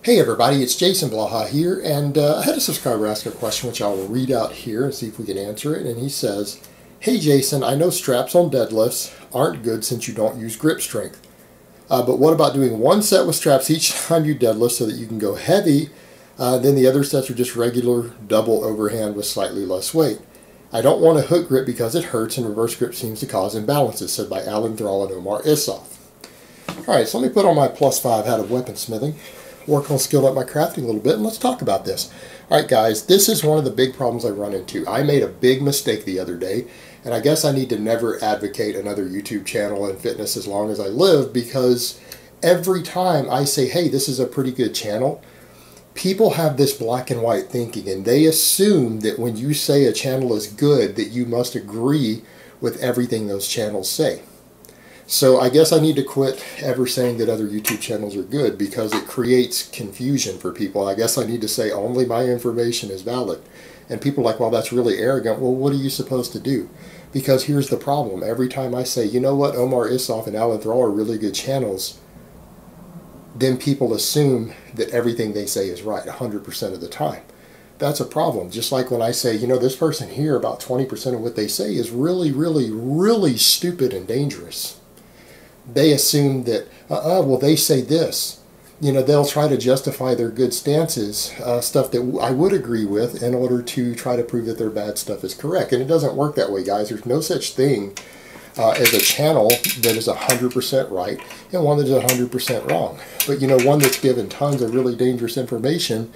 Hey everybody, it's Jason Blaha here, and I had a subscriber ask a question which I will read out here and see if we can answer it. And he says, "Hey Jason, I know straps on deadlifts aren't good since you don't use grip strength. But what about doing one set with straps each time you deadlift so that you can go heavy, then the other sets are just regular double overhand with slightly less weight? I don't want a hook grip because it hurts and reverse grip seems to cause imbalances," said by Alan Thrall and Omar Issoff. Alright, so let me put on my +5 hat of weaponsmithing, work on skilling up my crafting a little bit, and let's talk about this. Alright guys, this is one of the big problems I run into. I made a big mistake the other day, and I guess I need to never advocate another YouTube channel in fitness as long as I live, because every time I say, hey, this is a pretty good channel, people have this black and white thinking, and they assume that when you say a channel is good, that you must agree with everything those channels say. So I guess I need to quit ever saying that other YouTube channels are good, because it creates confusion for people. I guess I need to say only my information is valid. And people are like, well, that's really arrogant. Well, what are you supposed to do? Because here's the problem. Every time I say, you know what, Omar Issoff and Alan Thrall are really good channels, then people assume that everything they say is right 100% of the time. That's a problem. Just like when I say, you know, this person here, about 20% of what they say is really, really, really stupid and dangerous. They assume that, well, they say this. You know, they'll try to justify their good stances, stuff that I would agree with, in order to try to prove that their bad stuff is correct. And it doesn't work that way, guys. There's no such thing as a channel that is 100% right and one that is 100% wrong. But, you know, one that's given tons of really dangerous information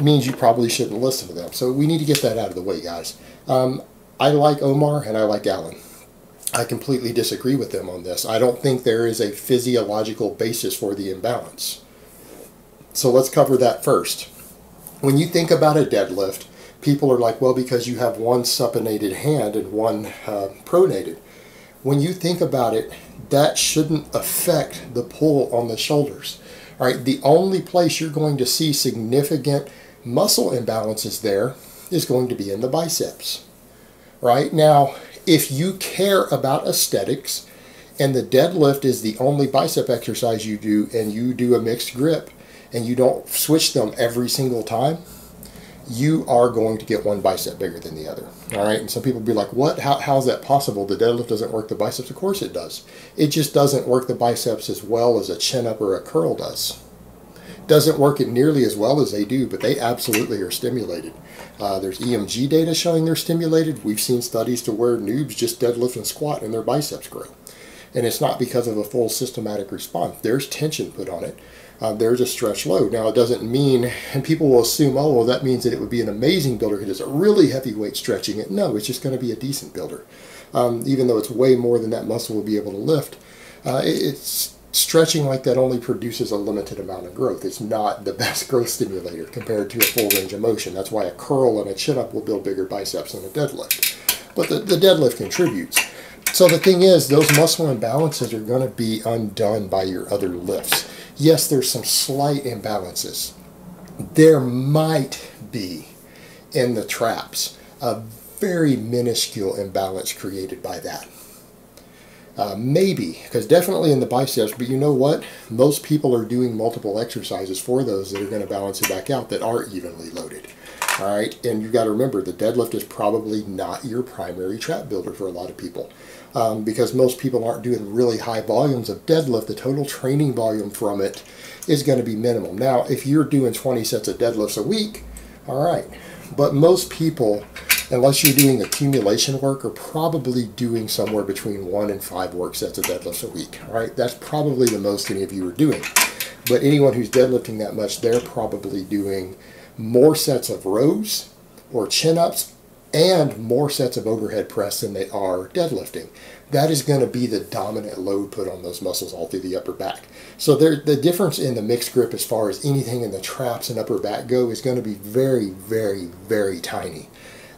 means you probably shouldn't listen to them. So we need to get that out of the way, guys. I like Omar and I like Alan. I completely disagree with them on this. I don't think there is a physiological basis for the imbalance. So let's cover that first. When you think about a deadlift, people are like, well, because you have one supinated hand and one pronated. When you think about it, that shouldn't affect the pull on the shoulders. All right, the only place you're going to see significant muscle imbalances there is going to be in the biceps. Right now, if you care about aesthetics and the deadlift is the only bicep exercise you do, and you do a mixed grip and you don't switch them every single time, you are going to get one bicep bigger than the other. All right, and some people be like, what? How's that possible? The deadlift doesn't work the biceps? Of course it does. It just doesn't work the biceps as well as a chin up or a curl does. Doesn't work it nearly as well as they do, but they absolutely are stimulated. There's EMG data showing they're stimulated. We've seen studies to where noobs just deadlift and squat and their biceps grow. And it's not because of a full systematic response. There's tension put on it. There's a stretch load. Now, it doesn't mean, and people will assume, oh, well, that means that it would be an amazing builder because it's a really heavy weight stretching it. No, it's just going to be a decent builder. Even though it's way more than that muscle will be able to lift, it's stretching like that only produces a limited amount of growth. It's not the best growth stimulator compared to a full range of motion. That's why a curl and a chin-up will build bigger biceps than a deadlift. But the deadlift contributes. So the thing is, those muscle imbalances are going to be undone by your other lifts. Yes, there's some slight imbalances. There might be in the traps a very minuscule imbalance created by that. Maybe, because definitely in the biceps, but you know what? Most people are doing multiple exercises for those that are going to balance it back out that are evenly loaded. All right, and you've got to remember, the deadlift is probably not your primary trap builder for a lot of people, because most people aren't doing really high volumes of deadlift. The total training volume from it is going to be minimum. Now, if you're doing 20 sets of deadlifts a week, all right, but most people, unless you're doing accumulation work, are probably doing somewhere between 1 and 5 work sets of deadlifts a week. All right, that's probably the most any of you are doing. But anyone who's deadlifting that much, they're probably doing more sets of rows or chin-ups and more sets of overhead press than they are deadlifting. That is going to be the dominant load put on those muscles all through the upper back. So the difference in the mixed grip as far as anything in the traps and upper back go is going to be very, very, very tiny.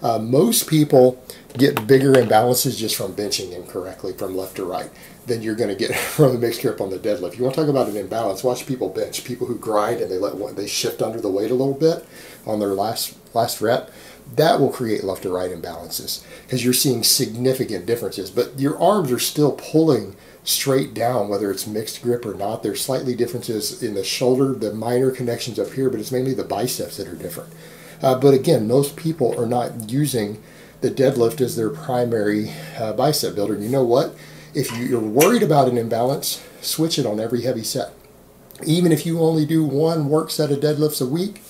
Most people get bigger imbalances just from benching incorrectly from left to right than you're going to get from the mixed grip on the deadlift. You want to talk about an imbalance? Watch people bench. People who grind and they shift under the weight a little bit on their last rep. That will create left to right imbalances because you're seeing significant differences. But your arms are still pulling straight down, whether it's mixed grip or not. There's slightly differences in the shoulder, the minor connections up here, but it's mainly the biceps that are different. But again, most people are not using the deadlift as their primary bicep builder. And you know what? If you're worried about an imbalance, switch it on every heavy set. Even if you only do one work set of deadlifts a week,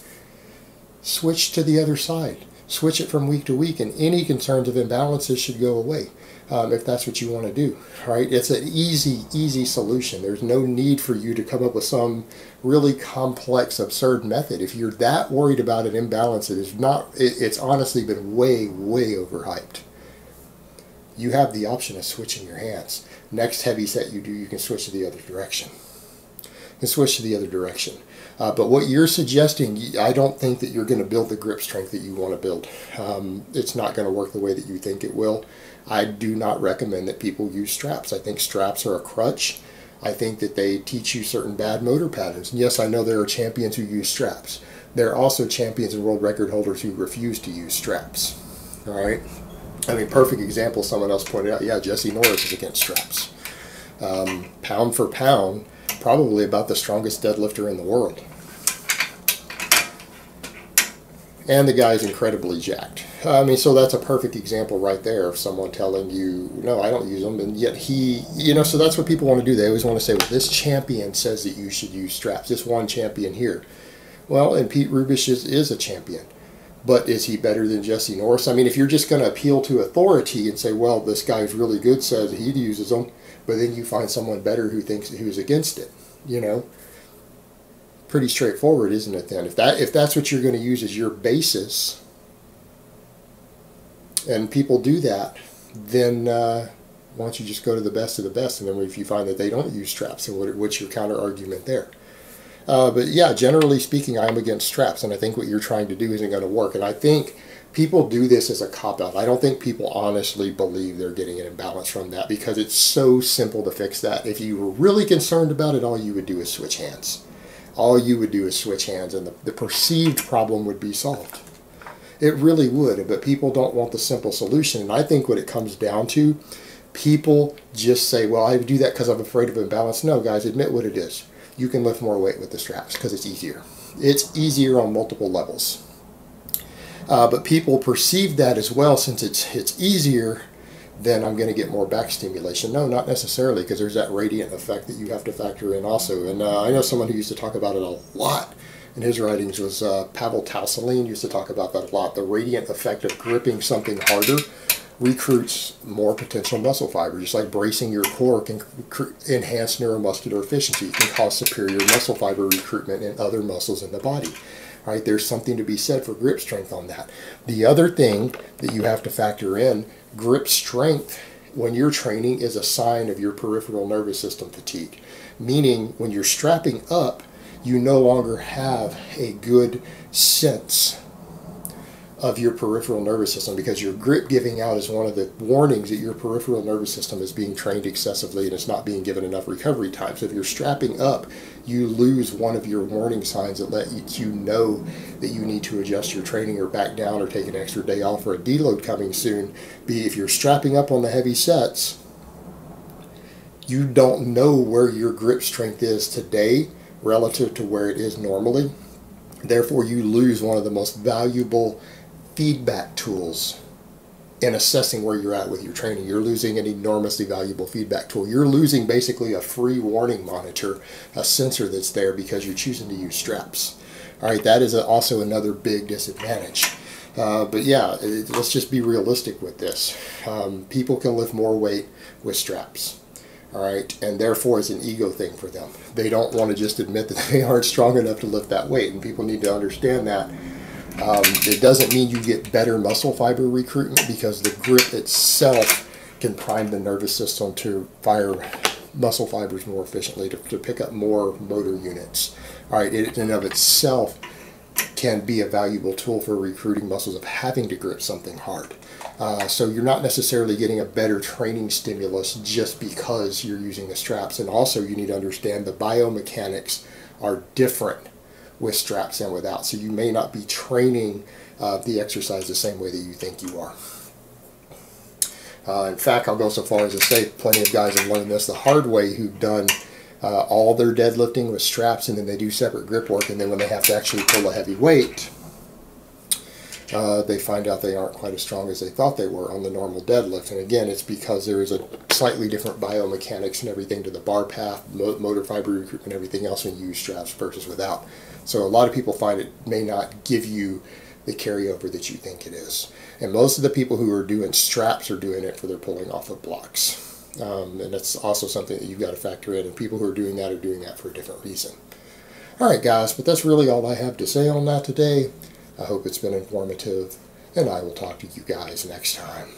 switch to the other side. Switch it from week to week, and any concerns of imbalances should go away if that's what you want to do. All right, it's an easy solution. There's no need for you to come up with some really complex, absurd method. If you're that worried about an imbalance, it's honestly been way overhyped. You have the option of switching your hands. Next heavy set you do, you can switch to the other direction. But what you're suggesting, I don't think that you're going to build the grip strength that you want to build. It's not going to work the way that you think it will. I do not recommend that people use straps. I think straps are a crutch. I think that they teach you certain bad motor patterns. And yes, I know there are champions who use straps. There are also champions and world record holders who refuse to use straps. All right? I mean, perfect example, someone else pointed out, yeah, Jesse Norris is against straps. Pound for pound, probably about the strongest deadlifter in the world. And the guy's incredibly jacked. I mean, so that's a perfect example right there of someone telling you, no, I don't use them, and yet he, so that's what people want to do. They always want to say, well, this champion says that you should use straps. This one champion here. Well, and Pete Rubish is a champion. But is he better than Jesse Norris? I mean, if you're just going to appeal to authority and say, well, this guy's really good, says he uses them, but then you find someone better who's against it, pretty straightforward, isn't it then? If that's what you're going to use as your basis, and people do that, then why don't you just go to the best of the best? And then if you find that they don't use straps, then what's your counter argument there? But yeah, generally speaking, I'm against straps, and I think what you're trying to do isn't going to work. And I think people do this as a cop-out. I don't think people honestly believe they're getting an imbalance from that, because it's so simple to fix that. If you were really concerned about it, all you would do is switch hands. All you would do is switch hands, and the perceived problem would be solved. It really would, but people don't want the simple solution. And I think what it comes down to, people just say, well, I do that because I'm afraid of imbalance. No, guys, admit what it is. You can lift more weight with the straps because it's easier. It's easier on multiple levels. But people perceive that as well, since it's easier, then I'm going to get more back stimulation. No, not necessarily, because there's that radiant effect that you have to factor in also. And I know someone who used to talk about it a lot in his writings was Pavel Tausalin, used to talk about that a lot. The radiant effect of gripping something harder recruits more potential muscle fiber. Just like bracing your core can enhance neuromuscular efficiency. It can cause superior muscle fiber recruitment in other muscles in the body. All right, there's something to be said for grip strength on that. The other thing that you have to factor in, grip strength when you're training is a sign of your peripheral nervous system fatigue. Meaning when you're strapping up, you no longer have a good sense of your peripheral nervous system, because your grip giving out is one of the warnings that your peripheral nervous system is being trained excessively and it's not being given enough recovery time. So if you're strapping up, you lose one of your warning signs that let you know that you need to adjust your training or back down or take an extra day off or a deload coming soon. If you're strapping up on the heavy sets, you don't know where your grip strength is today relative to where it is normally. Therefore, you lose one of the most valuable feedback tools in assessing where you're at with your training. You're losing an enormously valuable feedback tool. You're losing basically a free warning monitor, a sensor that's there because you're choosing to use straps. All right, that is also another big disadvantage. But yeah, let's just be realistic with this. People can lift more weight with straps. All right, and therefore it's an ego thing for them. They don't want to just admit that they aren't strong enough to lift that weight, and people need to understand that. It doesn't mean you get better muscle fiber recruitment, because the grip itself can prime the nervous system to fire muscle fibers more efficiently, to pick up more motor units. All right, it in and of itself can be a valuable tool for recruiting muscles of having to grip something hard. So you're not necessarily getting a better training stimulus just because you're using the straps. And also you need to understand the biomechanics are different with straps and without. So you may not be training the exercise the same way that you think you are. In fact, I'll go so far as to say plenty of guys have learned this the hard way who've done all their deadlifting with straps, and then they do separate grip work, and then when they have to actually pull a heavy weight, they find out they aren't quite as strong as they thought they were on the normal deadlift. And again, it's because there is a slightly different biomechanics and everything to the bar path, motor fiber recruitment, and everything else when you use straps versus without. So a lot of people find it may not give you the carryover that you think it is. And most of the people who are doing straps are doing it for their pulling off of blocks. And that's also something that you've got to factor in. And people who are doing that for a different reason. Alright guys, but that's really all I have to say on that today. I hope it's been informative, and I will talk to you guys next time.